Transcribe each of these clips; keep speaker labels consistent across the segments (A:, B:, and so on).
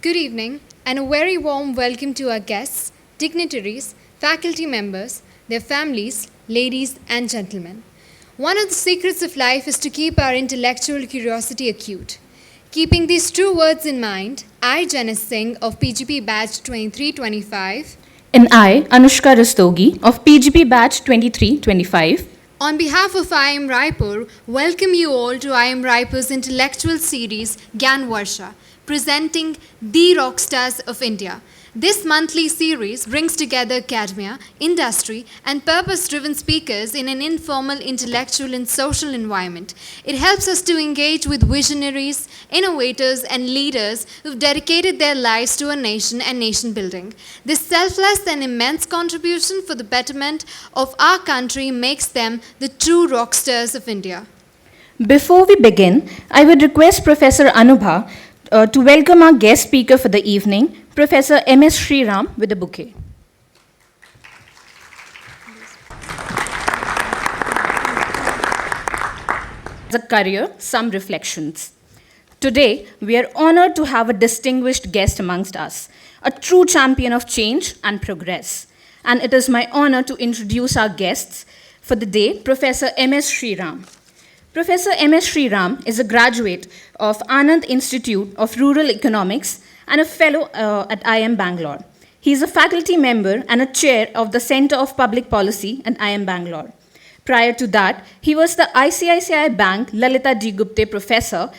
A: Good evening, and a very warm welcome to our guests, dignitaries, faculty members, their families, ladies and gentlemen. One of the secrets of life is to keep our intellectual curiosity acute. Keeping these true words in mind, I, Janice Singh of PGP Batch 2325,
B: And I, Anushka Rastogi of PGP Batch 2325,
A: on behalf of IIM Raipur, welcome you all to IIM Raipur's intellectual series, Gyan Varsha, presenting the rockstars of India. This monthly series brings together academia, industry, and purpose-driven speakers in an informal, intellectual, and social environment. It helps us to engage with visionaries, innovators, and leaders who've dedicated their lives to a nation and nation building. This selfless and immense contribution for the betterment of our country makes them the true rock stars of India.
B: before we begin, I would request Professor Anubha to welcome our guest speaker for the evening, Professor M.S. Sriram, with a bouquet. As a career, some reflections. Today, we are honored to have a distinguished guest amongst us, a true champion of change and progress. And it is my honor to introduce our guests for the day, Professor M.S. Sriram. Professor M.S. Sriram is a graduate of Anand Institute of Rural Economics and a fellow at IIM Bangalore. He is a faculty member and a chair of the Center of Public Policy at IIM Bangalore. Prior to that, he was the ICICI Bank Lalita D. Gupte Professor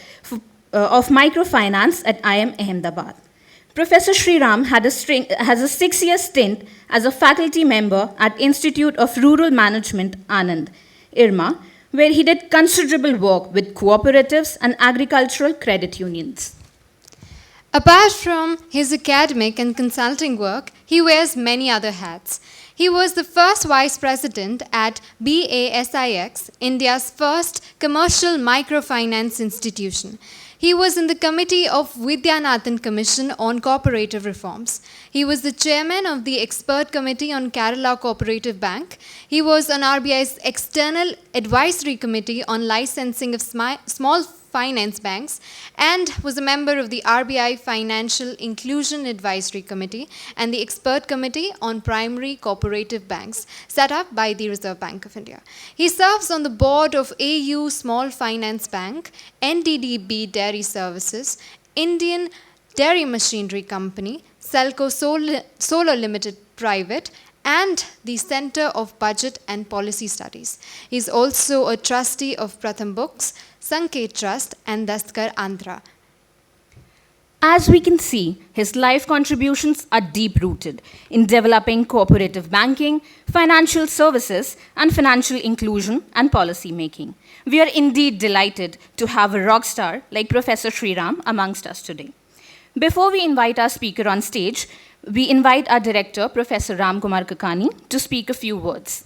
B: of Microfinance at IIM Ahmedabad. Professor Sriram has a 6-year stint as a faculty member at Institute of Rural Management, Anand, IRMA, where he did considerable work with cooperatives and agricultural credit unions.
A: Apart from his academic and consulting work, he wears many other hats. He was the first vice president at BASIX, India's first commercial microfinance institution. He was in the committee of Vidyanathan Commission on Cooperative Reforms. He was the chairman of the expert committee on Kerala Cooperative Bank. He was on RBI's external advisory committee on licensing of small finance banks and was a member of the RBI Financial Inclusion Advisory Committee and the expert committee on primary cooperative banks set up by the Reserve Bank of India. He serves on the board of AU Small Finance Bank, NDDB Dairy Services, Indian Dairy Machinery Company, Selco Solar Limited Private, and the Center of Budget and Policy Studies. He is also a trustee of Pratham Books, Sanket Trust, and Daskar Andhra.
B: As we can see, his life contributions are deep-rooted in developing cooperative banking, financial services, and financial inclusion and policy making. We are indeed delighted to have a rock star like Professor Sriram amongst us today. Before we invite our speaker on stage, we invite our director, Professor Ram Kumar Kakani, to speak a few words.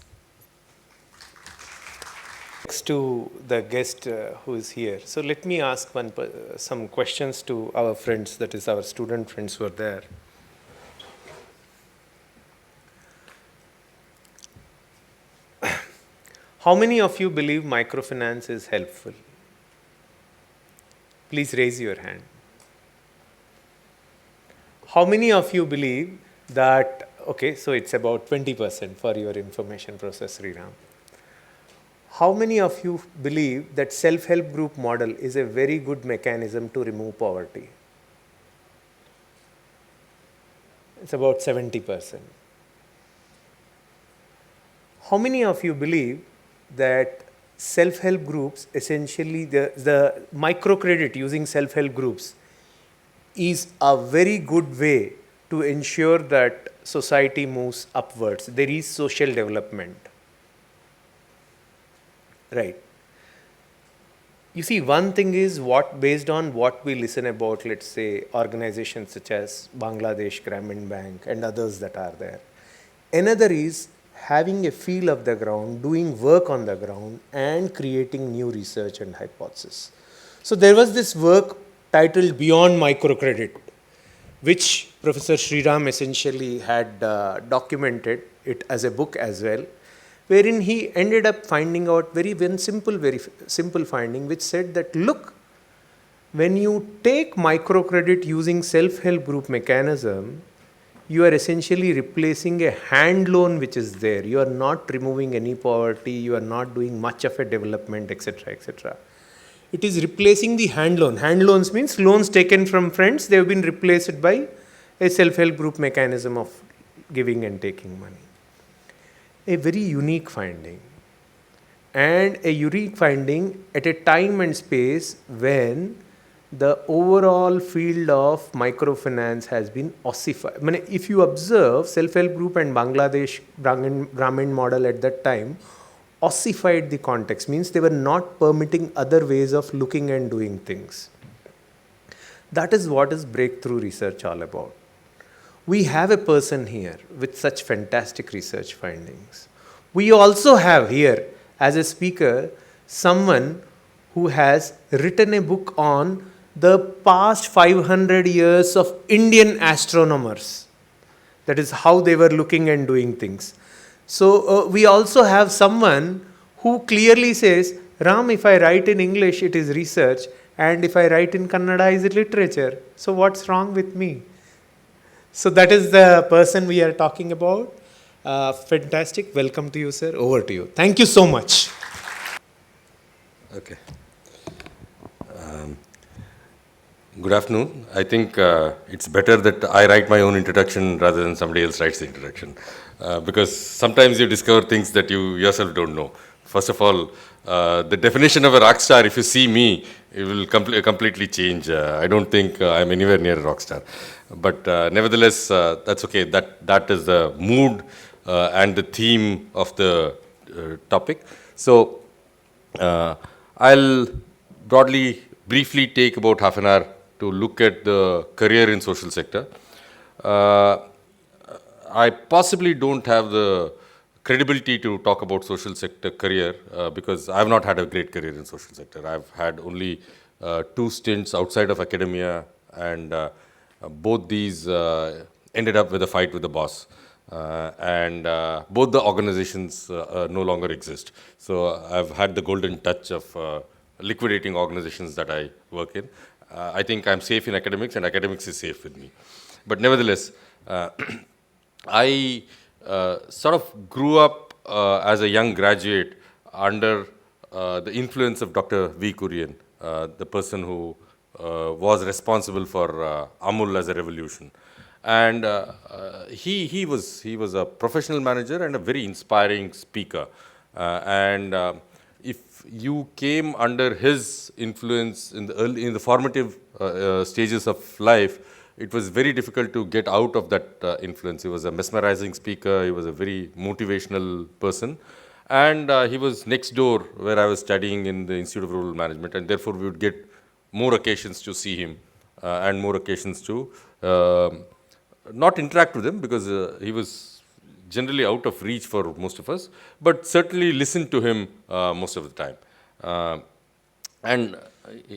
C: Next to the guest who is here. So let me ask some questions to our friends, that is our student friends who are there. How many of you believe microfinance is helpful? Please raise your hand. How many of you believe that, okay, so it's about 20% for your information, Professor Sriram. How many of you believe that self-help group model is a very good mechanism to remove poverty? It's about 70%. How many of you believe that self-help groups, essentially the microcredit using self-help groups, is a very good way to ensure that society moves upwards? There is social development. Right. You see, one thing is based on what we listen about, let's say, organizations such as Bangladesh Grameen Bank and others that are there. Another is having a feel of the ground, doing work on the ground, and creating new research and hypothesis. So there was this work titled Beyond Microcredit, which Professor Sriram essentially had documented it as a book as well, wherein he ended up finding out very simple finding, which said that, look, When you take microcredit using self-help group mechanism, you are essentially replacing a hand loan which is there. You are not removing any poverty, you are not doing much of a development, etc., etc. It is replacing the hand loan. Hand loans means loans taken from friends, they have been replaced by a self-help group mechanism of giving and taking money. A very unique finding. And a unique finding at a time and space when the overall field of microfinance has been ossified. I mean, if you observe, self-help group and Bangladesh Brahmin model at that time ossified the context, means they were not permitting other ways of looking and doing things. That is what is breakthrough research all about. We have a person here with such fantastic research findings. We also have here, as a speaker, someone who has written a book on the past 500 years of Indian astronomers. That is how they were looking and doing things. So we also have someone who clearly says, Ram, if I write in English, it is research, and if I write in Kannada, is it literature? So what's wrong with me? So that is the person we are talking about. Fantastic. Welcome to you, sir. Over to you. Thank you so much.
D: Okay. Good afternoon. I think it's better that I write my own introduction rather than somebody else writes the introduction. Because sometimes you discover things that you yourself don't know. First of all, the definition of a rock star, if you see me, it will completely change. I don't think I'm anywhere near a rock star. But nevertheless, that's okay. That is the mood and the theme of the topic. So I'll briefly take about half an hour to look at the career in social sector. I possibly don't have the credibility to talk about social sector career because I've not had a great career in social sector. I've had only 2 stints outside of academia, and both these ended up with a fight with the boss. And both the organizations no longer exist. So I've had the golden touch of liquidating organizations that I work in. I think I'm safe in academics, and academics is safe with me. But nevertheless, I sort of grew up as a young graduate under the influence of Dr. V. Kurian, the person who was responsible for Amul as a revolution. And he was a professional manager and a very inspiring speaker. If you came under his influence in the formative stages of life, it was very difficult to get out of that influence. He was a mesmerizing speaker. He was a very motivational person. And he was next door where I was studying in the Institute of Rural Management. And therefore, we would get more occasions to see him and more occasions to not interact with him because he was generally out of reach for most of us, but certainly listen to him most of the time. And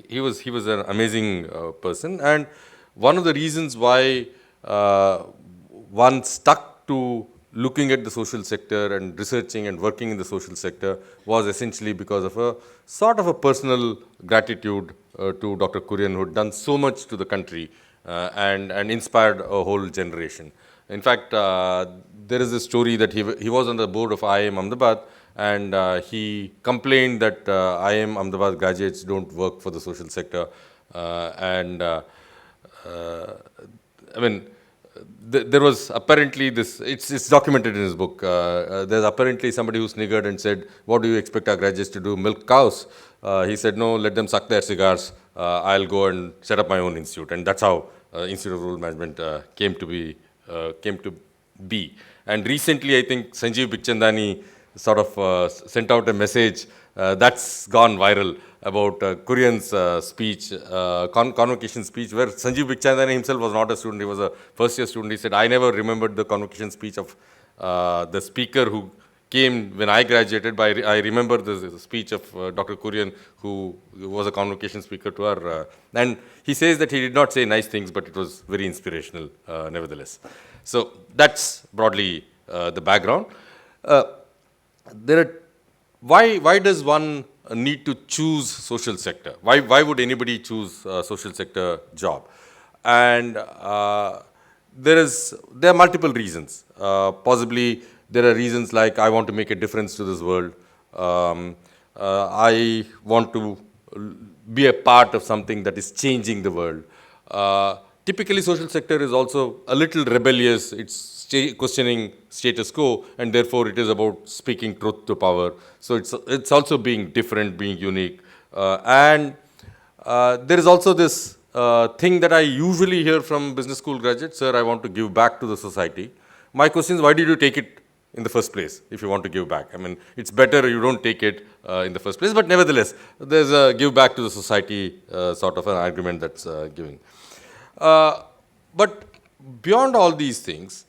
D: he was an amazing person. And one of the reasons why one stuck to looking at the social sector and researching and working in the social sector was essentially because of a sort of a personal gratitude to Dr. Kurian, who had done so much to the country and inspired a whole generation. In fact, there is a story that he was on the board of IIM Ahmedabad, and he complained that IIM Ahmedabad graduates don't work for the social sector. There was apparently this, it's documented in his book. There's apparently somebody who sniggered and said, "What do you expect our graduates to do, milk cows?" He said, "No, let them suck their cigars. I'll go and set up my own institute." And that's how Institute of Rural Management came to be. And recently, I think Sanjeev Bikhchandani sort of sent out a message that's gone viral about Kurian's speech, convocation speech, where Sanjeev Bikhchandani himself was not a student, he was a first-year student. He said, "I never remembered the convocation speech of the speaker who came when I graduated, but I remember the speech of Dr. Kurian, who was a convocation speaker to our..." And he says that he did not say nice things, but it was very inspirational nevertheless. So that's broadly the background. Why does one need to choose social sector? Why would anybody choose a social sector job? And there are multiple reasons. Possibly there are reasons like I want to make a difference to this world. I want to be a part of something that is changing the world. Typically, social sector is also a little rebellious. It's questioning status quo, and therefore it is about speaking truth to power. So it's also being different, being unique, and there is also this thing that I usually hear from business school graduates: "Sir, I want to give back to the society." My question is, why did you take it in the first place if you want to give back? I mean, it's better you don't take it in the first place, but nevertheless, there's a give back to the society sort of an argument that's giving. But beyond all these things,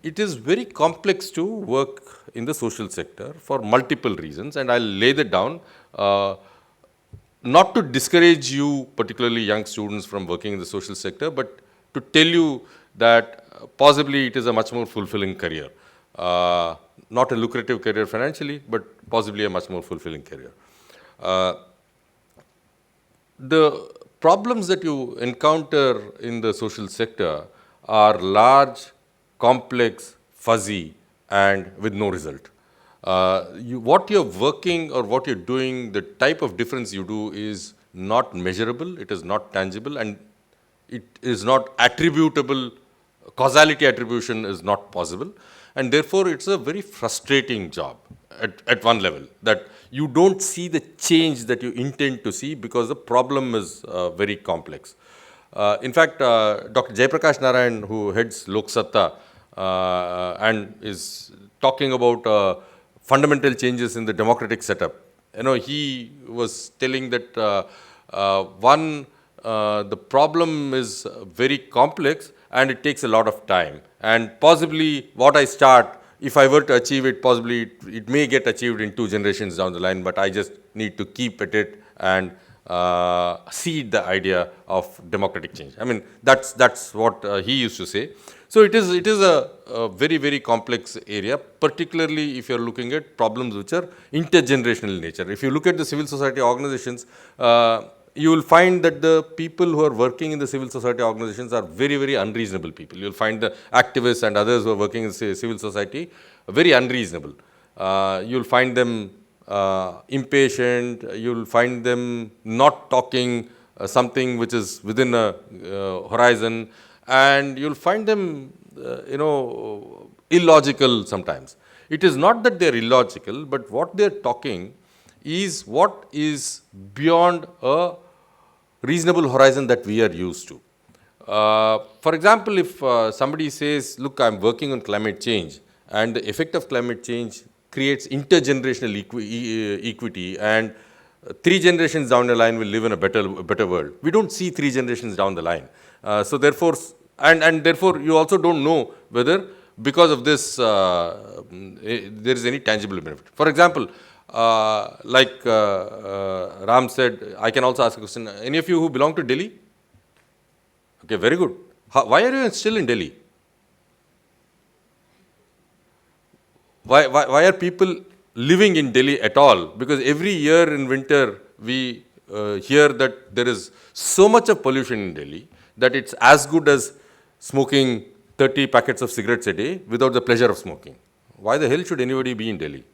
D: it is very complex to work in the social sector for multiple reasons, and I'll lay that down. Not to discourage you, particularly young students, from working in the social sector, but to tell you that possibly it is a much more fulfilling career. Not a lucrative career financially, but possibly a much more fulfilling career. The problems that you encounter in the social sector are large, complex, fuzzy, and with no result. What you're working or what you're doing, the type of difference you do is not measurable, it is not tangible, and it is not attributable. Causality attribution is not possible, and therefore it's a very frustrating job at one level, that you don't see the change that you intend to see because the problem is very complex. In fact, Dr. Jayaprakash Narayan, who heads Lok Satta and is talking about fundamental changes in the democratic setup, he was telling that the problem is very complex and it takes a lot of time. And possibly what I start, if I were to achieve it, possibly it may get achieved in 2 generations down the line, but I just need to keep at it and seed the idea of democratic change. I mean, that's what he used to say. So it is a very, very complex area, particularly if you're looking at problems which are intergenerational in nature. If you look at the civil society organizations, you will find that the people who are working in the civil society organizations are very, very unreasonable people. You'll find the activists and others who are working in civil society very unreasonable. You'll find them impatient. You'll find them not talking something which is within a horizon, and you'll find them, illogical sometimes. It is not that they're illogical, but what they're talking is what is beyond a reasonable horizon that we are used to. For example, if somebody says, look, I'm working on climate change, and the effect of climate change creates intergenerational equity, and 3 generations down the line will live in a better world. We don't see 3 generations down the line. So therefore, and therefore, you also don't know whether because of this there is any tangible benefit. For example, like Ram said, I can also ask a question. Any of you who belong to Delhi? Okay, very good. Why are you still in Delhi? Why are people living in Delhi at all? Because every year in winter, we hear that there is so much of pollution in Delhi that it's as good as smoking 30 packets of cigarettes a day without the pleasure of smoking. Why the hell should anybody be in Delhi?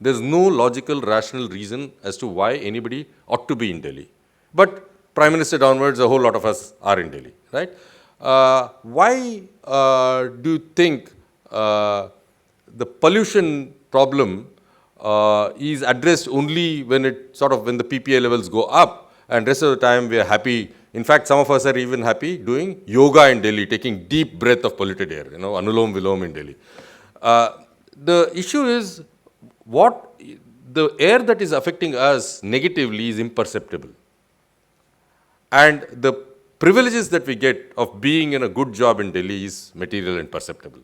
D: There's no logical, rational reason as to why anybody ought to be in Delhi. But Prime Minister downwards, a whole lot of us are in Delhi, right? Why do you think the pollution problem is addressed only when when the PPA levels go up, and rest of the time we are happy? In fact, some of us are even happy doing yoga in Delhi, taking deep breath of polluted air, Anulom Vilom in Delhi. The issue is, the air that is affecting us negatively is imperceptible. And the privileges that we get of being in a good job in Delhi is material and perceptible.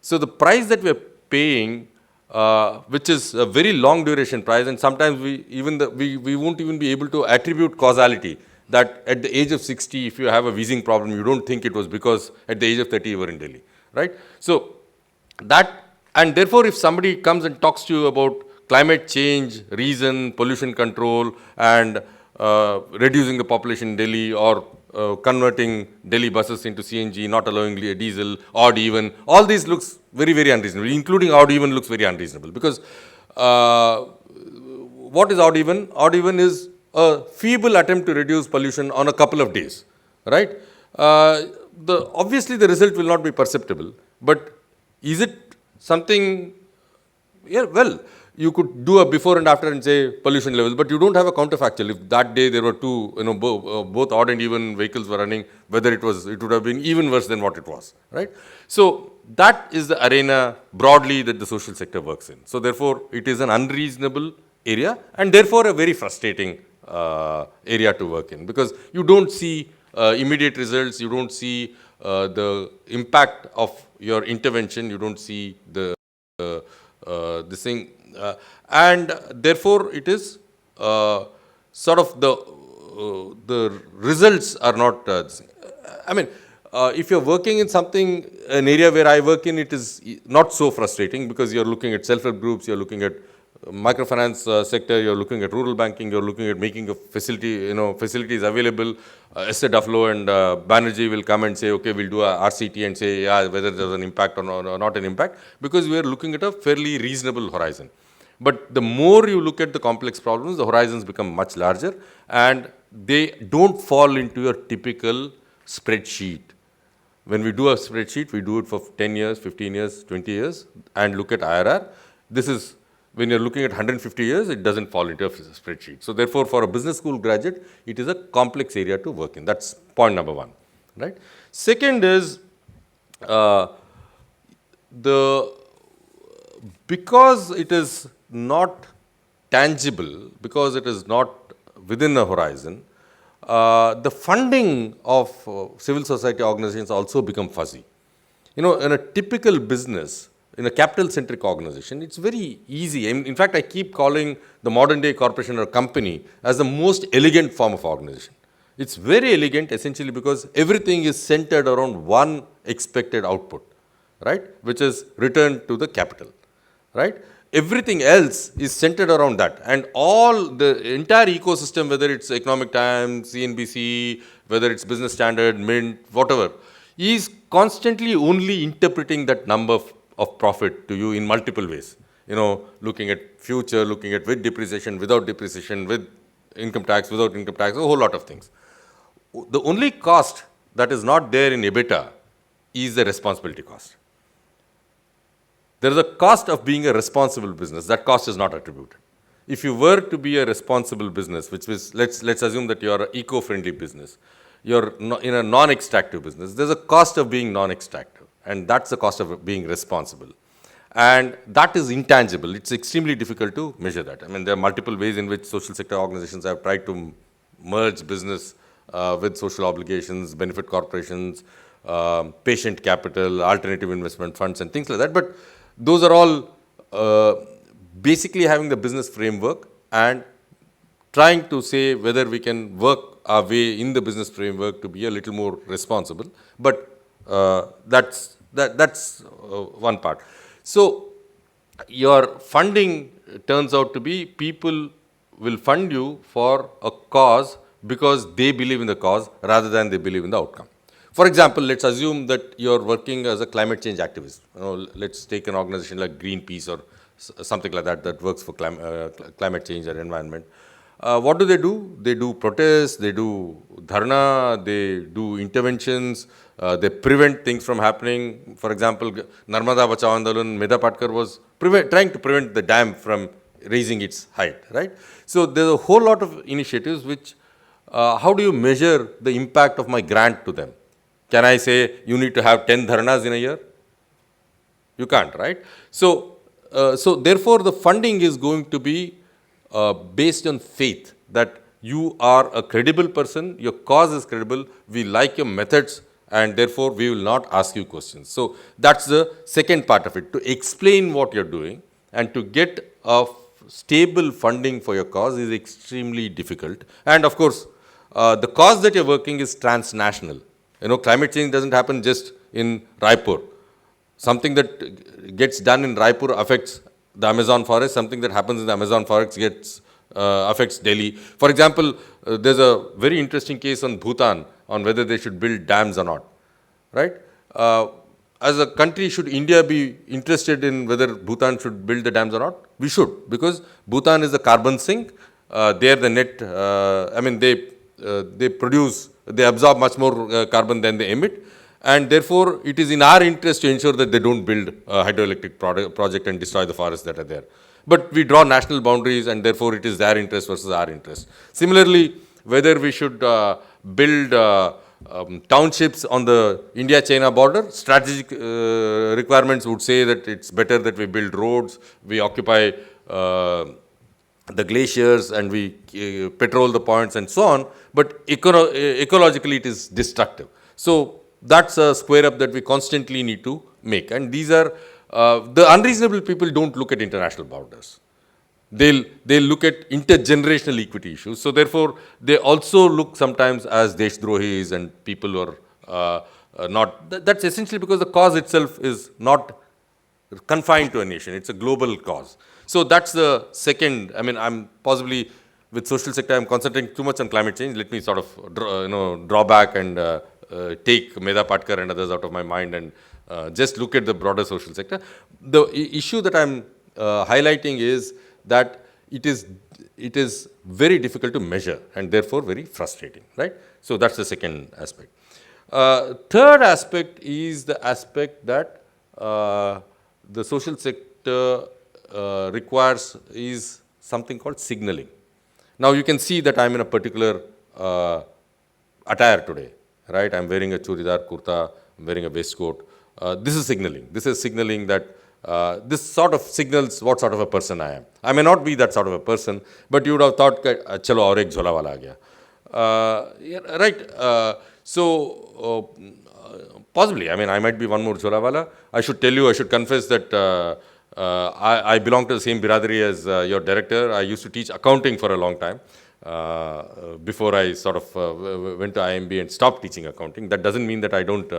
D: So the price that we are paying, which is a very long duration price, and sometimes we won't even be able to attribute causality, that at the age of 60, if you have a wheezing problem, you don't think it was because at the age of 30 you were in Delhi, right? So that, and therefore if somebody comes and talks to you about climate change, reason, pollution control, and reducing the population in Delhi, or converting Delhi buses into CNG, not allowing diesel, odd even, all these looks very, very unreasonable, including odd even looks very unreasonable, because what is odd even? Odd even is a feeble attempt to reduce pollution on a couple of days, right? Obviously the result will not be perceptible, but is it something? Yeah, well, you could do a before and after and say pollution levels, but you don't have a counterfactual. If that day there were two, both odd and even vehicles were running, whether it would have been even worse than what it was, right? So that is the arena broadly that the social sector works in. So therefore, it is an unreasonable area, and therefore a very frustrating area to work in, because you don't see immediate results, you don't see the impact of your intervention, you don't see this thing, and therefore it is sort of the results are not. I mean, if you're working in an area where I work in, it is not so frustrating, because you're looking at self-help groups, you're looking at microfinance sector, you're looking at rural banking, you're looking at making a facilities available. Esther Duflo and Banerjee will come and say, okay, we'll do a RCT and say, yeah, whether there's an impact or not an impact, because we are looking at a fairly reasonable horizon. But the more you look at the complex problems, the horizons become much larger, and they don't fall into your typical spreadsheet. When we do a spreadsheet, we do it for 10 years, 15 years, 20 years, and look at IRR. This is, when you're looking at 150 years, it doesn't fall into a spreadsheet. So therefore, for a business school graduate, it is a complex area to work in. That's point number one, right? Second is, because it is not tangible, because it is not within the horizon, the funding of civil society organizations also become fuzzy. In a typical business, in a capital-centric organization, it's very easy. In fact, I keep calling the modern-day corporation or company as the most elegant form of organization. It's very elegant, essentially, because everything is centered around one expected output, right, which is return to the capital, right? Everything else is centered around that, and all the entire ecosystem, whether it's Economic Times, CNBC, whether it's Business Standard, Mint, whatever, is constantly only interpreting that number of profit to you in multiple ways. Looking at future, looking at with depreciation, without depreciation, with income tax, without income tax, a whole lot of things. The only cost that is not there in EBITDA is the responsibility cost. There is a cost of being a responsible business. That cost is not attributed. If you were to be a responsible business, which is, let's assume that you are an eco-friendly business, you're in a non-extractive business, there's a cost of being non-extractive, and that's the cost of being responsible. And that is intangible. It's extremely difficult to measure that. I mean, there are multiple ways in which social sector organizations have tried to merge business with social obligations, benefit corporations, patient capital, alternative investment funds, and things like that. But those are all basically having the business framework and trying to say whether we can work our way in the business framework to be a little more responsible. But that's one part. So your funding turns out to be, people will fund you for a cause because they believe in the cause rather than they believe in the outcome. For example, let's assume that you're working as a climate change activist. Let's take an organization like Greenpeace or something like that works for climate change or environment. What do? They do protests, they do dharna, they do interventions, they prevent things from happening. For example, Narmada Bachao Andolan, Medha Patkar was trying to prevent the dam from raising its height, right? So there's a whole lot of initiatives which, how do you measure the impact of my grant to them? Can I say you need to have 10 dharnas in a year? You can't, right? So therefore the funding is going to be based on faith that you are a credible person, your cause is credible, we like your methods, and therefore we will not ask you questions. So that's the second part of it. To explain what you're doing and to get a stable funding for your cause is extremely difficult. And of course, the cause that you're working is transnational. Climate change doesn't happen just in Raipur. Something that gets done in Raipur affects the Amazon forest, something that happens in the Amazon forest affects Delhi. For example, there's a very interesting case on Bhutan on whether they should build dams or not, right? As a country, should India be interested in whether Bhutan should build the dams or not? We should, because Bhutan is a carbon sink. They are the net, they absorb much more carbon than they emit. And therefore, it is in our interest to ensure that they don't build a hydroelectric project and destroy the forests that are there. But we draw national boundaries, and therefore it is their interest versus our interest. Similarly, whether we should build townships on the India-China border, strategic requirements would say that it's better that we build roads, we occupy the glaciers, and we patrol the points and so on, but ecologically it is destructive. So that's a square up that we constantly need to make. And these are, the unreasonable people don't look at international borders. They'll look at intergenerational equity issues. So therefore, they also look sometimes as deshdrohis and people who are not, that's essentially because the cause itself is not confined to a nation. It's a global cause. So that's the second, I'm possibly, with social sector, I'm concentrating too much on climate change. Let me sort of draw back and take Medha Patkar and others out of my mind and just look at the broader social sector. The issue that I'm highlighting is that it is very difficult to measure and therefore very frustrating, right? So that's the second aspect. Third aspect is the aspect that the social sector requires is something called signaling. Now you can see that I'm in a particular attire today, right? I'm wearing a churidar kurta, I'm wearing a waistcoat. This is signaling. This is signaling that this sort of signals what sort of a person I am. I may not be that sort of a person, but you would have thought, chalo aur ek jhola wala aa gaya. Yeah, right. Possibly, I might be one more jhola wala. I should tell you, I should confess that I belong to the same biradari as your director. I used to teach accounting for a long time. Before I sort of went to IIMB and stopped teaching accounting. That doesn't mean that I don't.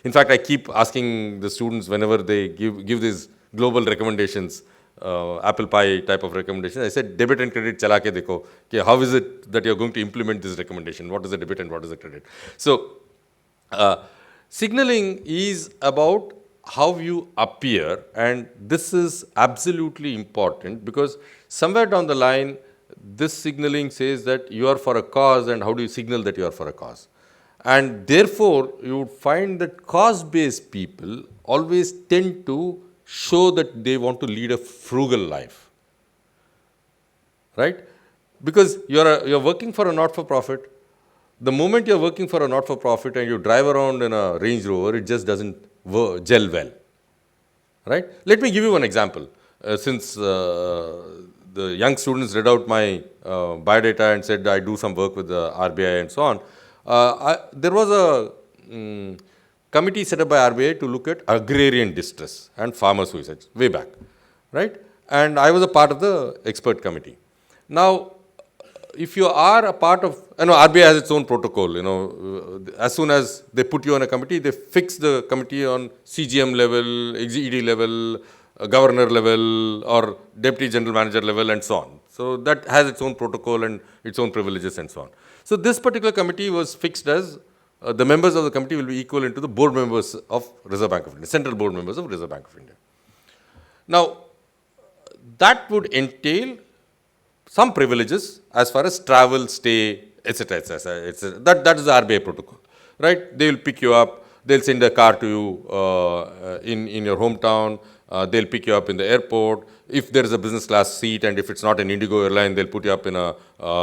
D: In fact, I keep asking the students whenever they give these global recommendations, apple pie type of recommendations. I said, debit and credit chala ke dekho. Okay, how is it that you're going to implement this recommendation? What is the debit and what is the credit? So, signaling is about how you appear, and this is absolutely important because somewhere down the line, this signaling says that you are for a cause, and how do you signal that you are for a cause? And therefore, you would find that cause-based people always tend to show that they want to lead a frugal life, right? Because you're working for a not-for-profit. The moment you're working for a not-for-profit and you drive around in a Range Rover, it just doesn't gel well, right? Let me give you one example. Since the young students read out my biodata and said I do some work with the RBI and so on, there was a committee set up by RBI to look at agrarian distress and farmer suicides way back, right? And I was a part of the expert committee. Now, if you are a part of, RBI has its own protocol, as soon as they put you on a committee, they fix the committee on CGM level, ED level, governor level, or deputy general manager level, and so on. So that has its own protocol and its own privileges and so on. So this particular committee was fixed as the members of the committee will be equivalent to the board members of Reserve Bank of India, central board members of Reserve Bank of India. Now, that would entail some privileges as far as travel, stay, etc., etc., etc. That is the RBI protocol, right? They will pick you up, they'll send a car to you in your hometown, they'll pick you up in the airport. If there is a business class seat, and if it's not an Indigo airline, they'll put you up in a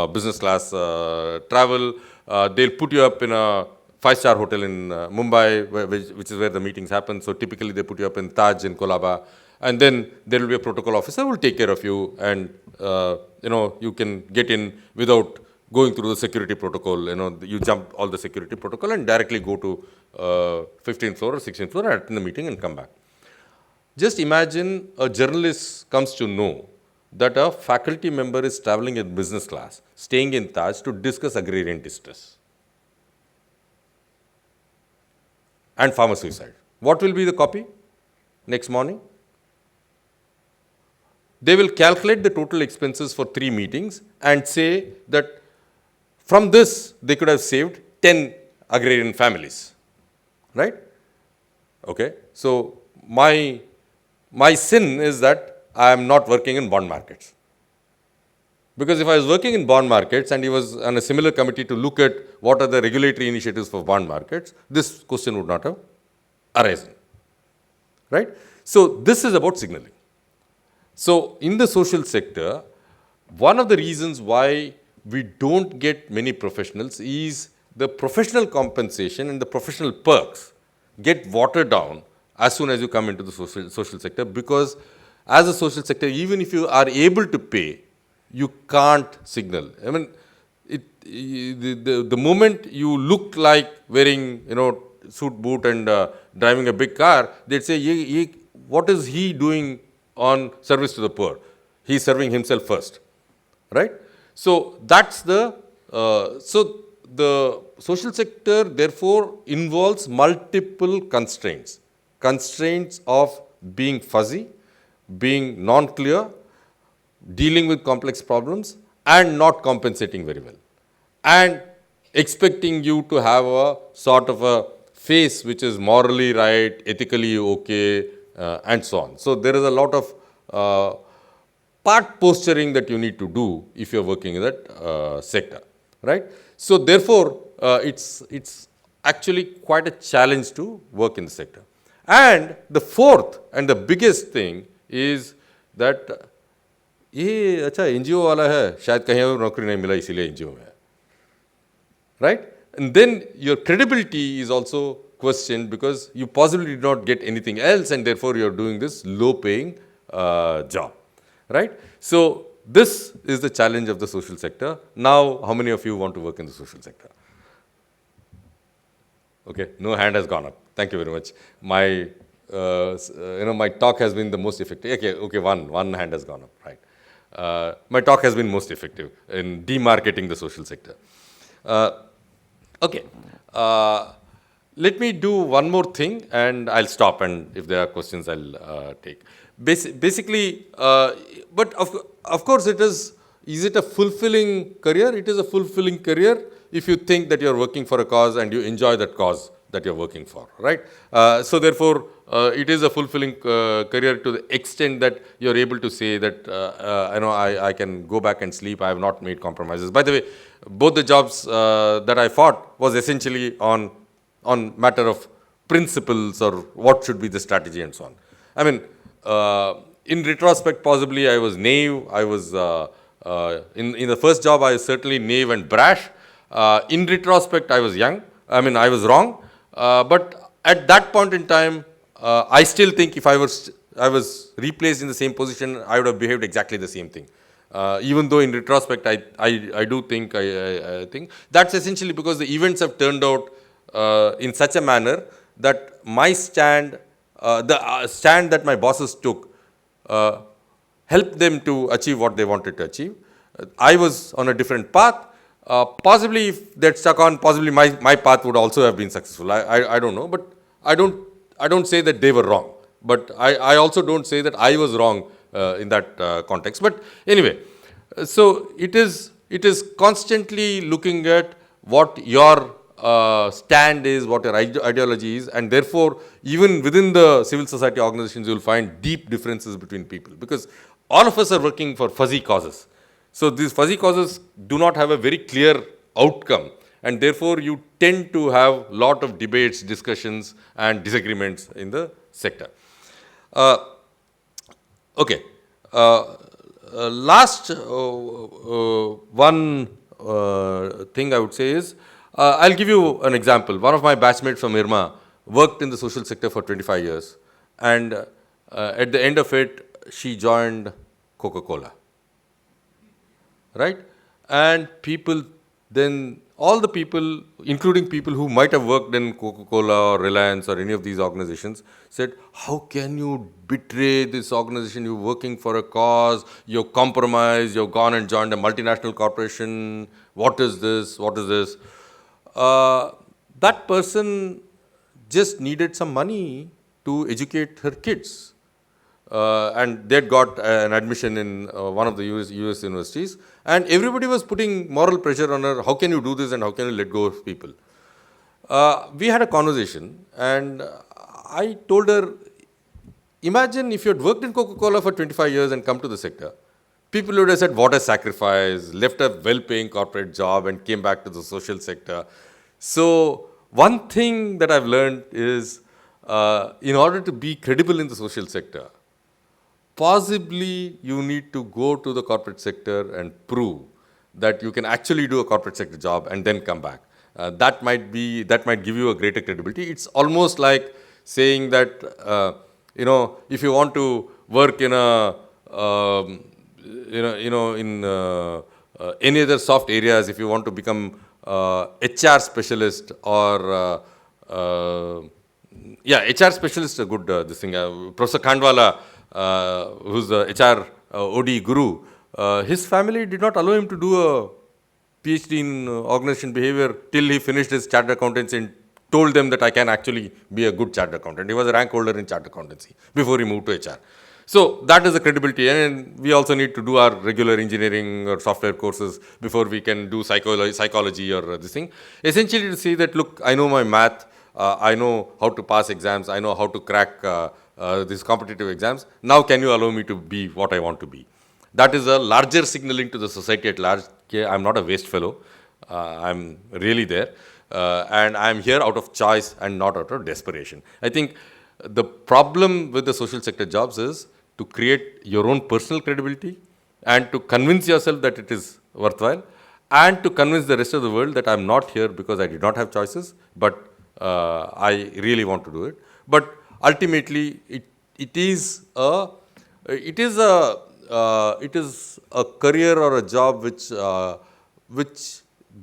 D: business class travel. They'll put you up in a 5-star hotel in Mumbai, which is where the meetings happen. So typically they put you up in Taj in Kolaba. And then there will be a protocol officer who will take care of you, and you can get in without going through the security protocol. You jump all the security protocol and directly go to 15th floor or 16th floor and attend the meeting and come back. Just imagine a journalist comes to know that a faculty member is traveling in business class, staying in Taj to discuss agrarian distress and farmer suicide. What will be the copy next morning? they will calculate the total expenses for 3 meetings and say that from this they could have saved 10 agrarian families, right? Okay, so my sin is that I am not working in bond markets. Because if I was working in bond markets and he was on a similar committee to look at what are the regulatory initiatives for bond markets, this question would not have arisen, right? So this is about signaling. So in the social sector, one of the reasons why we don't get many professionals is the professional compensation and the professional perks get watered down as soon as you come into the social sector, because as a social sector, even if you are able to pay, you can't signal. I mean, the moment you look like wearing, suit, boot and driving a big car, they'd say, what is he doing on service to the poor? He's serving himself first, right? So that's the social sector therefore involves multiple constraints of being fuzzy, being non-clear, dealing with complex problems and not compensating very well, and expecting you to have a sort of a face which is morally right, ethically okay, and so on. So there is a lot of part posturing that you need to do if you're working in that sector, right? So therefore, it's actually quite a challenge to work in the sector. And the fourth and the biggest thing is that ये अच्छा NGO वाला है, शायद कहीं और नौकरी नहीं मिला इसीलिए एनजीओ में है, right? And then your credibility is also questioned because you possibly did not get anything else and therefore you're doing this low paying job, right? So this is the challenge of the social sector. Now, how many of you want to work in the social sector? Okay, no hand has gone up. Thank you very much. My my talk has been the most effective. Okay, one hand has gone up, right? My talk has been most effective in demarketing the social sector. Okay, let me do one more thing and I'll stop, and if there are questions I'll take. Basically, but of course is it a fulfilling career? It is a fulfilling career if you think that you're working for a cause and you enjoy that cause that you're working for, right? So therefore, it is a fulfilling career to the extent that you're able to say that, I can go back and sleep, I have not made compromises. By the way, both the jobs that I fought was essentially on matter of principles or what should be the strategy and so on. I mean, in retrospect, possibly I was naive. I was, in the first job, I was certainly naive and brash. In retrospect, I was young. I mean, I was wrong. But at that point in time, I still think if I was replaced in the same position, I would have behaved exactly the same thing. Even though in retrospect, I do think, I think that's essentially because the events have turned out in such a manner that my stand, the stand that my bosses took, helped them to achieve what they wanted to achieve. I was on a different path. Possibly if they'd stuck on, possibly my path would also have been successful. I don't know, but I don't say that they were wrong. But I also don't say that I was wrong in that context. But anyway, so it is constantly looking at what your stand is, what your ideology is, and therefore even within the civil society organizations you will find deep differences between people, because all of us are working for fuzzy causes. So these fuzzy causes do not have a very clear outcome, and therefore you tend to have a lot of debates, discussions and disagreements in the sector. Okay. Last one thing I would say is, I'll give you an example. One of my batchmates from IRMA worked in the social sector for 25 years, and at the end of it, she joined Coca-Cola, right? And people then, all the people, including people who might have worked in Coca-Cola or Reliance or any of these organizations, said, how can you betray this organization? You're working for a cause, you've compromised, you've gone and joined a multinational corporation. What is this? What is this? That person just needed some money to educate her kids. and they'd got an admission in one of the US universities, and everybody was putting moral pressure on her. How can you do this and how can you let go of people? We had a conversation, and I told her, imagine if you had worked in Coca-Cola for 25 years and come to the sector. People would have said, what a sacrifice, left a well-paying corporate job and came back to the social sector. So one thing that I've learned is, in order to be credible in the social sector, possibly you need to go to the corporate sector and prove that you can actually do a corporate sector job and then come back. That might give you a greater credibility. It's almost like saying that, if you want to work in a in any other soft areas, if you want to become HR specialist or HR specialist, a good this thing. Professor Khandwala, who's the HR OD guru, his family did not allow him to do a PhD in organization behavior till he finished his chartered accountancy and told them that I can actually be a good chartered accountant. He was a rank holder in chartered accountancy before he moved to HR. So that is the credibility, and we also need to do our regular engineering or software courses before we can do psychology or this thing. Essentially to say that, look, I know my math, I know how to pass exams, I know how to crack these competitive exams. Now can you allow me to be what I want to be? That is a larger signaling to the society at large. Okay, I'm not a waste fellow. I'm really there. And I'm here out of choice and not out of desperation. I think the problem with the social sector jobs is to create your own personal credibility and to convince yourself that it is worthwhile and to convince the rest of the world that I'm not here because I did not have choices, but I really want to do it. But ultimately, it is a career or a job which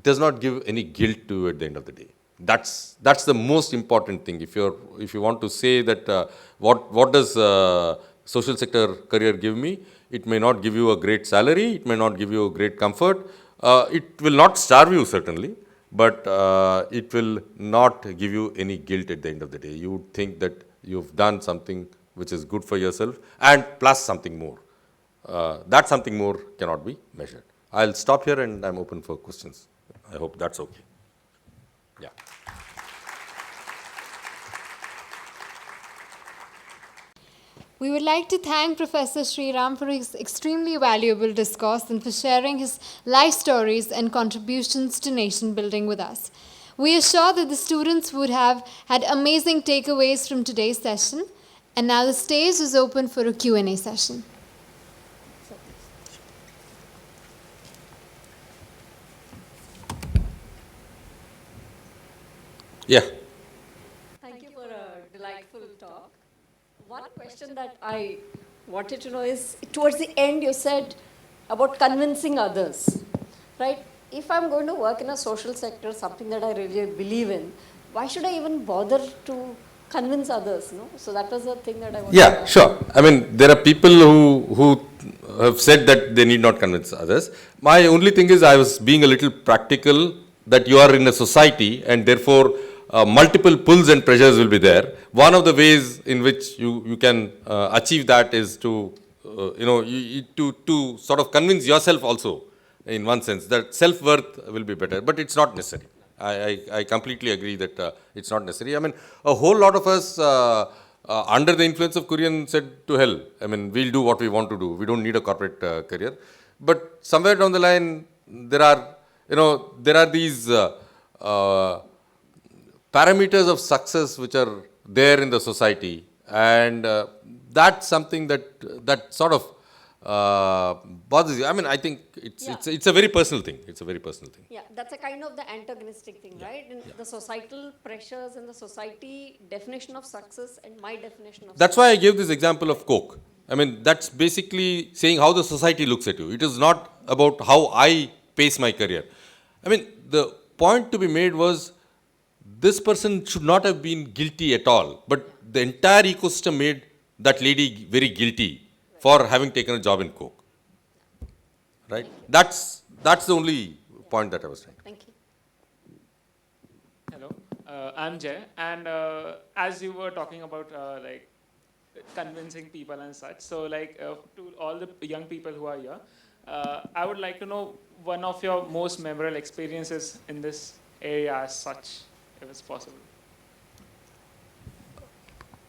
D: does not give any guilt to you at the end of the day. That's the most important thing. If you want to say that what does social sector career give me, it may not give you a great salary, it may not give you a great comfort, it will not starve you certainly, but it will not give you any guilt at the end of the day. You would think that you've done something which is good for yourself and plus something more. That something more cannot be measured. I'll stop here and I'm open for questions. I hope that's okay. Yeah.
A: We would like to thank Professor Sriram for his extremely valuable discourse and for sharing his life stories and contributions to nation building with us. We are sure that the students would have had amazing takeaways from today's session. And now the stage is open for a Q&A session.
D: Yeah.
E: Thank you for a delightful talk. One question that I wanted to know is, towards the end you said about convincing others, right? If I'm going to work in a social sector, something that I really believe in, why should I even bother to convince others? No? So that was the thing that I wanted to ask.
D: Sure. I mean, there are people who have said that they need not convince others. My only thing is I was being a little practical, that you are in a society and therefore multiple pulls and pressures will be there. One of the ways in which you can achieve that is to sort of convince yourself also, in one sense, that self-worth will be better, but it's not necessary. I completely agree that it's not necessary. I mean, a whole lot of us under the influence of Kurian said, to hell, I mean, we'll do what we want to do. We don't need a corporate career. But somewhere down the line, there are these parameters of success which are there in the society, and that's something that sort of bothers you. I mean, I think it's a very personal thing. It's a very personal thing.
E: Yeah, that's a kind of the antagonistic thing, right? And the societal pressures and the society definition of success and my definition of
D: That's why I gave this example of Coke. I mean, that's basically saying how the society looks at you. It is not about how I pace my career. I mean, the point to be made was, this person should not have been guilty at all, but the entire ecosystem made that lady very guilty for having taken a job in Coke. Right? That's the only point that I was trying.
E: Thank you.
F: Hello, I'm Jay, and as you were talking about convincing people and such. So like to all the young people who are here, I would like to know one of your most memorable experiences in this area as such, if it's possible.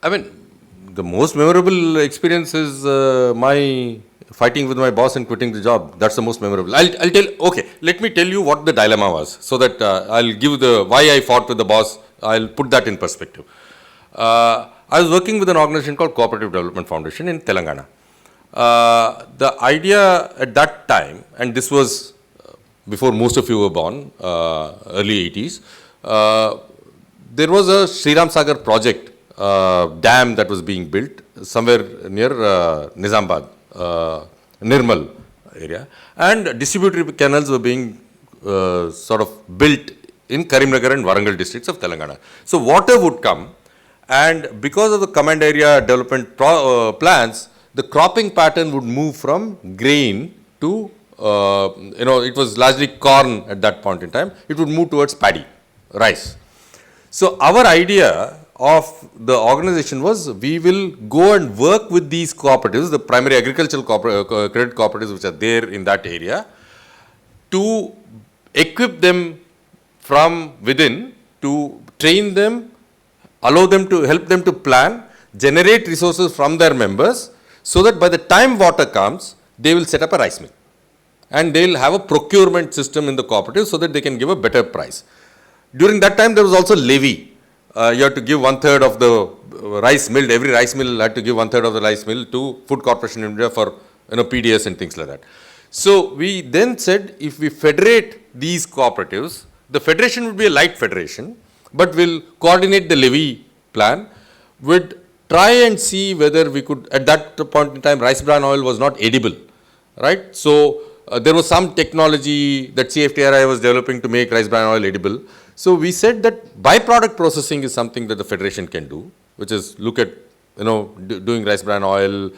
D: I mean, the most memorable experience is my fighting with my boss and quitting the job. That's the most memorable. I'll tell, okay, let me tell you what the dilemma was so that I'll give the, why I fought with the boss, I'll put that in perspective. I was working with an organization called Cooperative Development Foundation in Telangana. The idea at that time, and this was before most of you were born, early 80s, there was a Sriram Sagar project dam that was being built somewhere near Nizamabad, Nirmal area, and distributory canals were being sort of built in Karimnagar and Warangal districts of Telangana. So water would come, and because of the command area development plans, the cropping pattern would move from grain to, it was largely corn at that point in time, it would move towards paddy, rice. So our idea of the organization was we will go and work with these cooperatives, the primary agricultural credit cooperatives which are there in that area, to equip them from within, to train them, allow them to help them to plan, generate resources from their members, so that by the time water comes, they will set up a rice mill. And they will have a procurement system in the cooperative so that they can give a better price. During that time, there was also levy. You had to give 1/3 of the rice mill, every rice mill had to give 1/3 of the rice mill to Food Corporation of India for PDS and things like that. So we then said if we federate these cooperatives, the federation would be a light federation, but we'll coordinate the levy plan, would try and see whether we could, at that point in time, rice bran oil was not edible, right? So there was some technology that CFTRI was developing to make rice bran oil edible. So we said that byproduct processing is something that the federation can do, which is look at, doing rice bran oil,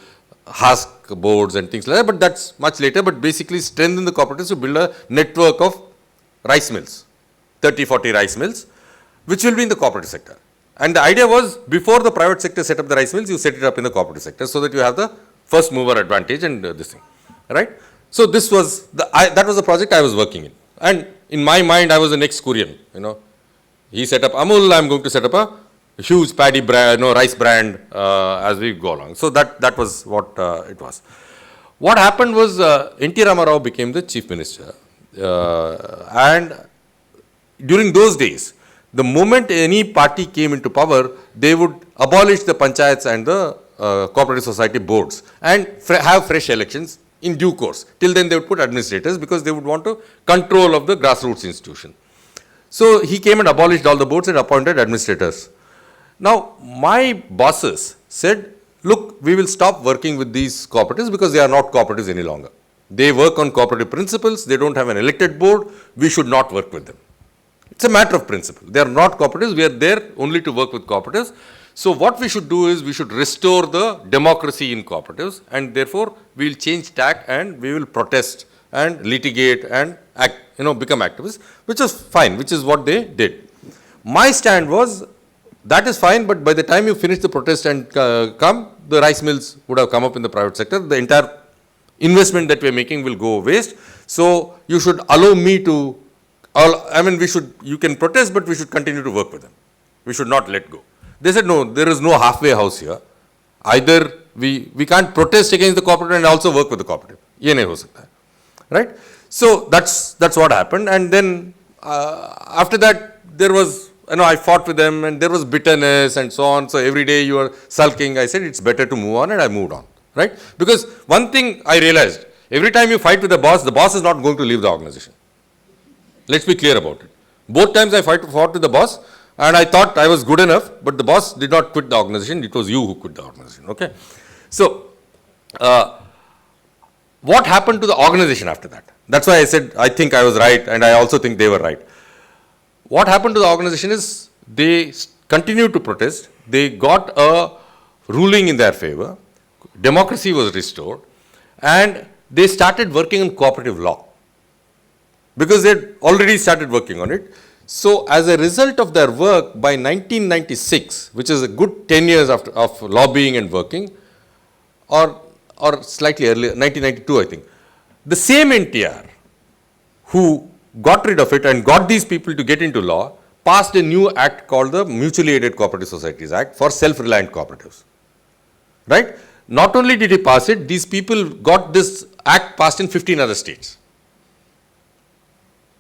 D: husk boards and things like that, but that's much later, but basically strengthen the cooperatives to build a network of rice mills, 30, 40 rice mills, which will be in the cooperative sector. And the idea was before the private sector set up the rice mills, you set it up in the cooperative sector so that you have the first mover advantage and this thing, right? So this was, that was the project I was working in. And in my mind, I was the next Korean, He set up Amul, I'm going to set up a huge paddy brand, rice brand as we go along. So that was what it was. What happened was N.T. Ramarao became the chief minister. And during those days, the moment any party came into power, they would abolish the panchayats and the cooperative society boards and have fresh elections in due course. Till then they would put administrators because they would want to control of the grassroots institution. So he came and abolished all the boards and appointed administrators. Now my bosses said, look, we will stop working with these cooperatives because they are not cooperatives any longer. They work on cooperative principles, they don't have an elected board, we should not work with them. It's a matter of principle. They are not cooperatives, we are there only to work with cooperatives. So what we should do is we should restore the democracy in cooperatives, and therefore we will change tack and we will protest and litigate and act, become activists, which is fine, which is what they did. My stand was, that is fine, but by the time you finish the protest and come, the rice mills would have come up in the private sector. The entire investment that we are making will go waste. So you should allow me to, you can protest, but we should continue to work with them. We should not let go. They said, no, there is no halfway house here. Either we can't protest against the cooperative and also work with the cooperative. Ye nahi ho sakta hai. Right? So that's what happened. And then after that, there was, I fought with them and there was bitterness and so on. So every day you are sulking. I said, it's better to move on, and I moved on. Right? Because one thing I realized, every time you fight with the boss is not going to leave the organization. Let's be clear about it. Both times I fought with the boss, and I thought I was good enough, but the boss did not quit the organization. It was you who quit the organization. Okay. So what happened to the organization after that? That's why I said I think I was right, and I also think they were right. What happened to the organization is they continued to protest. They got a ruling in their favor. Democracy was restored, and they started working on cooperative law because they had already started working on it. So as a result of their work, by 1996, which is a good 10 years of lobbying and working, or slightly earlier, 1992 I think, the same NTR who got rid of it and got these people to get into law, passed a new act called the Mutually Aided Cooperative Societies Act for self-reliant cooperatives. Right? Not only did he pass it, these people got this act passed in 15 other states.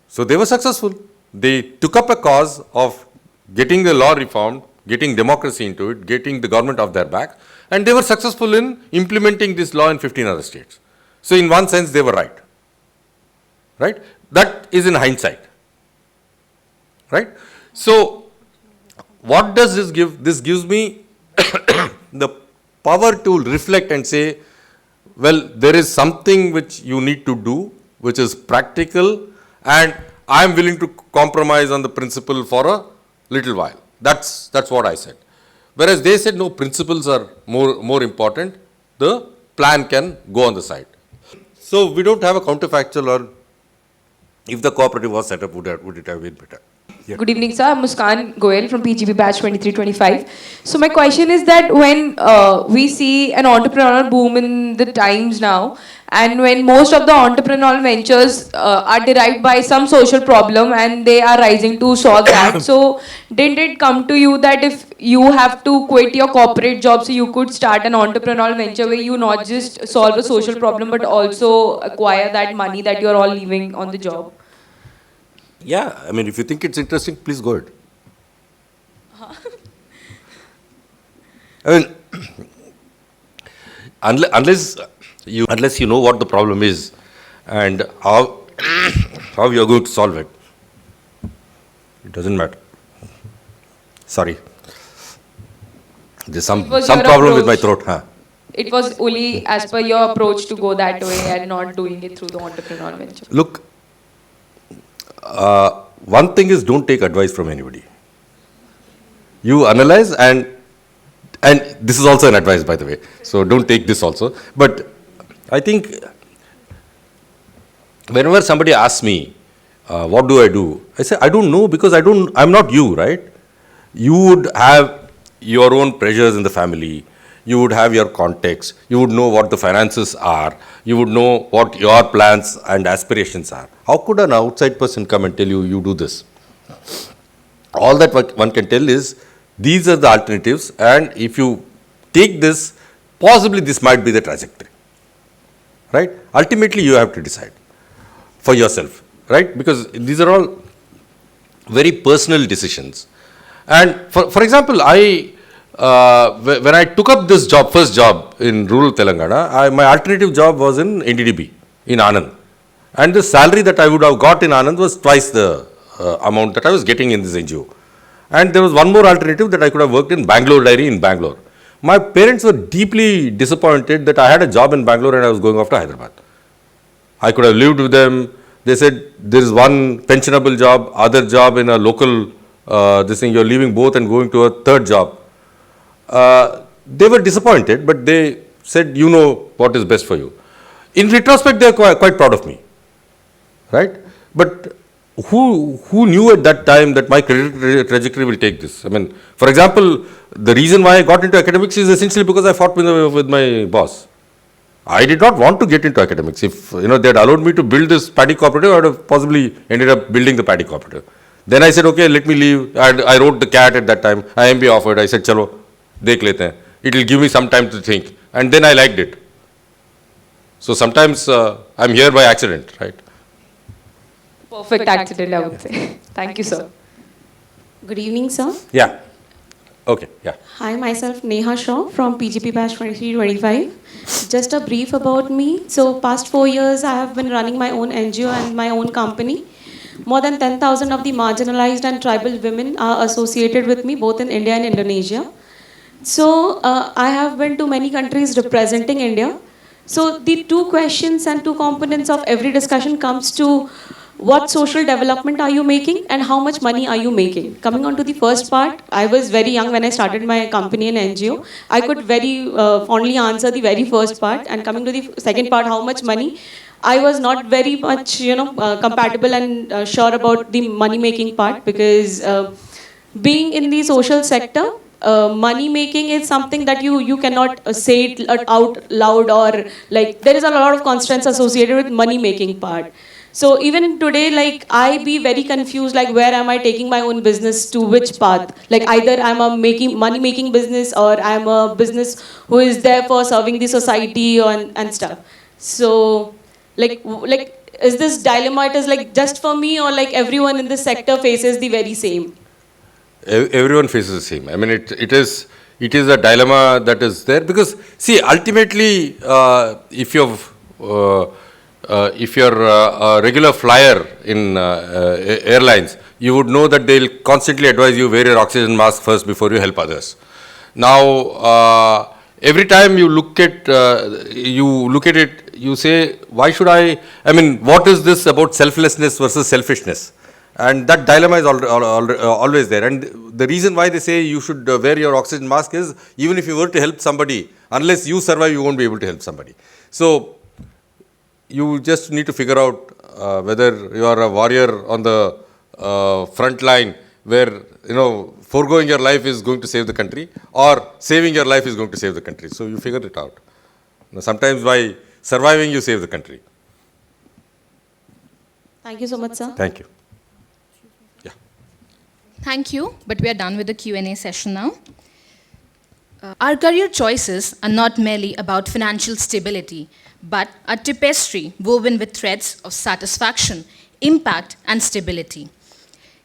D: So they were successful. They took up a cause of getting the law reformed, getting democracy into it, getting the government off their back, and they were successful in implementing this law in 15 other states. So in one sense, they were right. Right? That is in hindsight. Right? So what does this give? This gives me the power to reflect and say, well, there is something which you need to do, which is practical, and I am willing to compromise on the principle for a little while. That's what I said. Whereas they said, no, principles are more important. The plan can go on the side. So we don't have a counterfactual, or if the cooperative was set up, would it have been better? Yeah.
G: Good evening, sir. I'm Muskan Goel from PGB batch 2325. So my question is that when we see an entrepreneurial boom in the times now, and when most of the entrepreneurial ventures are derived by some social problem and they are rising to solve that, so didn't it come to you that if you have to quit your corporate job so you could start an entrepreneurial venture where you not just solve a social problem but also acquire that money that you're all leaving on the job?
D: Yeah, I mean, if you think it's interesting, please go ahead. I mean, unless you know what the problem is and how you are going to solve it, it doesn't matter. Sorry, there's some problem with my throat. Huh?
G: It was only as per your approach to go that way and not doing it through the entrepreneurial venture.
D: Look, one thing is, don't take advice from anybody. You analyze, and this is also an advice, by the way, so don't take this also. But I think whenever somebody asks me, what do I do? I say, I don't know, because I'm not you, right? You would have your own pressures in the family. You would have your context. You would know what the finances are. You would know what your plans and aspirations are. How could an outside person come and tell you, you do this? All that one can tell is, these are the alternatives, and if you take this, possibly this might be the trajectory. Right? Ultimately, you have to decide for yourself, right? Because these are all very personal decisions. And for example, when I took up this job, first job in rural Telangana, my alternative job was in NDDB in Anand. And the salary that I would have got in Anand was twice the amount that I was getting in this NGO. And there was one more alternative, that I could have worked in Bangalore Dairy in Bangalore. My parents were deeply disappointed that I had a job in Bangalore and I was going off to Hyderabad. I could have lived with them. They said, there is one pensionable job, other job in a local, this thing, you're leaving both and going to a third job. They were disappointed, but they said, you know what is best for you. In retrospect, they are quite proud of me, right? But who knew at that time that my career trajectory will take this? I mean, for example, the reason why I got into academics is essentially because I fought with my boss. I did not want to get into academics. If they had allowed me to build this paddy cooperative, I would have possibly ended up building the paddy cooperative. Then I said, okay, let me leave. I wrote the CAT at that time. IMB offered. I said, chalo, dekh lete hain. It will give me some time to think. And then I liked it. So sometimes I'm here by accident, right?
G: Perfect accident, I would say. Thank you, sir.
H: Good evening, sir.
D: Yeah. Okay, yeah.
H: Hi, myself Neha Shaw from PGP batch 2325. Just a brief about me. So, past 4 years, I have been running my own NGO and my own company. More than 10,000 of the marginalized and tribal women are associated with me, both in India and Indonesia. So, I have been to many countries representing India. So, the two questions and two components of every discussion comes to what social development are you making and how much money are you making? Coming on to the first part, I was very young when I started my company and NGO. I could very fondly answer the very first part, and coming to the second part, how much money, I was not very much, compatible and sure about the money making part because being in the social sector, money making is something that you cannot say it out loud, or like there is a lot of constraints associated with money making part. So even today, like I be very confused, like where am I taking my own business to which path? Like either I'm a making money making business, or I'm a business who is there for serving the society and stuff. So is this dilemma, it is like just for me, or like everyone in this sector faces the very same?
D: Everyone faces the same. I mean, it is a dilemma that is there because see, ultimately, if you're a regular flyer in airlines, you would know that they'll constantly advise you wear your oxygen mask first before you help others. Now, every time you look at it, you say, why should I? I mean, what is this about selflessness versus selfishness? And that dilemma is always there. And the reason why they say you should wear your oxygen mask is, even if you were to help somebody, unless you survive, you won't be able to help somebody. So you just need to figure out whether you are a warrior on the front line, where foregoing your life is going to save the country, or saving your life is going to save the country. So you figure it out. Sometimes by surviving, you save the country.
H: Thank you so much, sir.
D: Thank you.
B: Thank you, but we are done with the Q&A session now. Our career choices are not merely about financial stability, but a tapestry woven with threads of satisfaction, impact, and stability.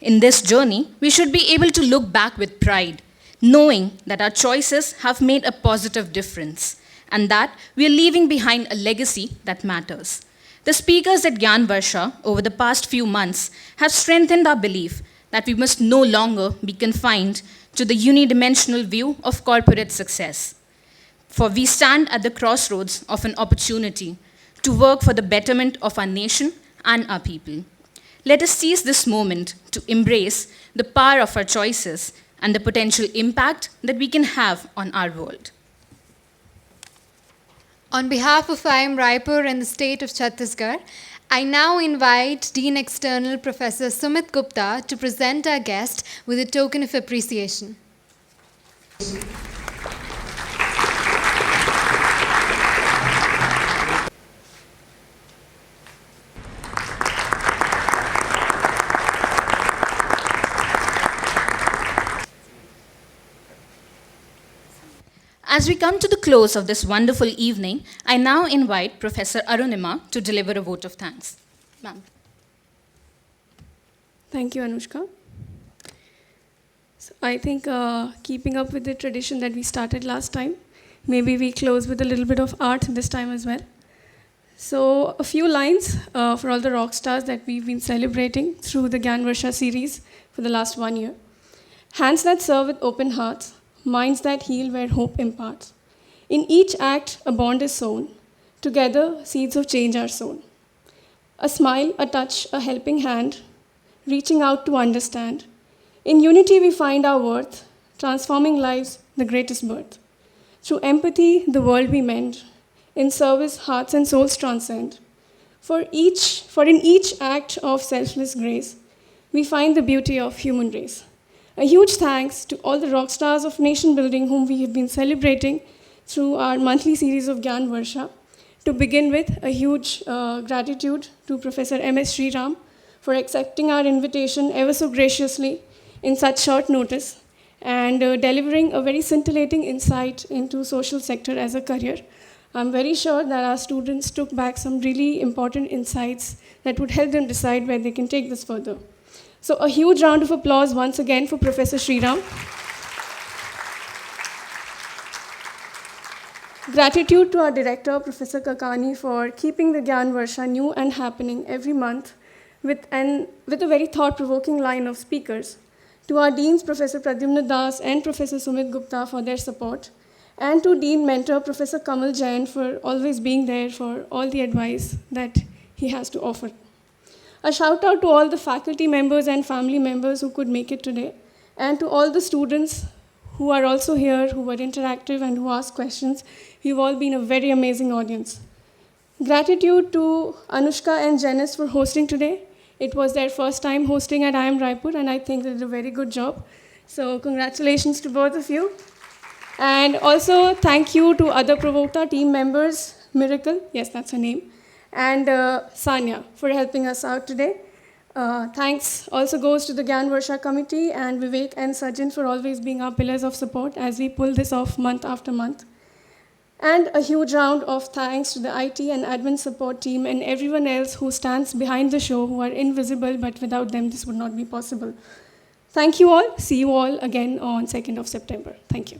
B: In this journey, we should be able to look back with pride, knowing that our choices have made a positive difference, and that we are leaving behind a legacy that matters. The speakers at Gyan Varsha over the past few months have strengthened our belief that we must no longer be confined to the unidimensional view of corporate success. For we stand at the crossroads of an opportunity to work for the betterment of our nation and our people. Let us seize this moment to embrace the power of our choices and the potential impact that we can have on our world.
A: On behalf of IIM Raipur and the state of Chhattisgarh, I now invite Dean External Professor Sumit Gupta to present our guest with a token of appreciation.
B: As we come to the close of this wonderful evening, I now invite Professor Arunima to deliver a vote of thanks. Ma'am.
I: Thank you, Anushka. So I think keeping up with the tradition that we started last time, maybe we close with a little bit of art this time as well. So a few lines for all the rock stars that we've been celebrating through the Gyan Varsha series for the last 1 year. Hands that serve with open hearts, minds that heal where hope imparts. In each act, a bond is sown. Together, seeds of change are sown. A smile, a touch, a helping hand, reaching out to understand. In unity, we find our worth, transforming lives, the greatest birth. Through empathy, the world we mend. In service, hearts and souls transcend. For in each act of selfless grace, we find the beauty of human race. A huge thanks to all the rock stars of nation building whom we have been celebrating through our monthly series of Gyan Varsha. To begin with, a huge gratitude to Professor M.S. Sriram for accepting our invitation ever so graciously in such short notice and delivering a very scintillating insight into social sector as a career. I'm very sure that our students took back some really important insights that would help them decide where they can take this further. So a huge round of applause once again for Professor Sriram. Gratitude to our director, Professor Kakani, for keeping the Gyan Varsha new and happening every month with a very thought-provoking line of speakers. To our deans, Professor Pradyumna Das and Professor Sumit Gupta, for their support. And to Dean Mentor, Professor Kamal Jain, for always being there for all the advice that he has to offer. A shout out to all the faculty members and family members who could make it today, and to all the students who are also here, who were interactive and who asked questions. You've all been a very amazing audience. Gratitude to Anushka and Janice for hosting today. It was their first time hosting at IIM Raipur, and I think they did a very good job. So congratulations to both of you. And also thank you to other Provokta team members, Miracle, yes, that's her name, and Sanya for helping us out today. Thanks also goes to the Gyan Varsha committee and Vivek and Sajjan for always being our pillars of support as we pull this off month after month. And a huge round of thanks to the IT and admin support team and everyone else who stands behind the show, who are invisible, but without them this would not be possible. Thank you all. See you all again on 2nd of September. Thank you.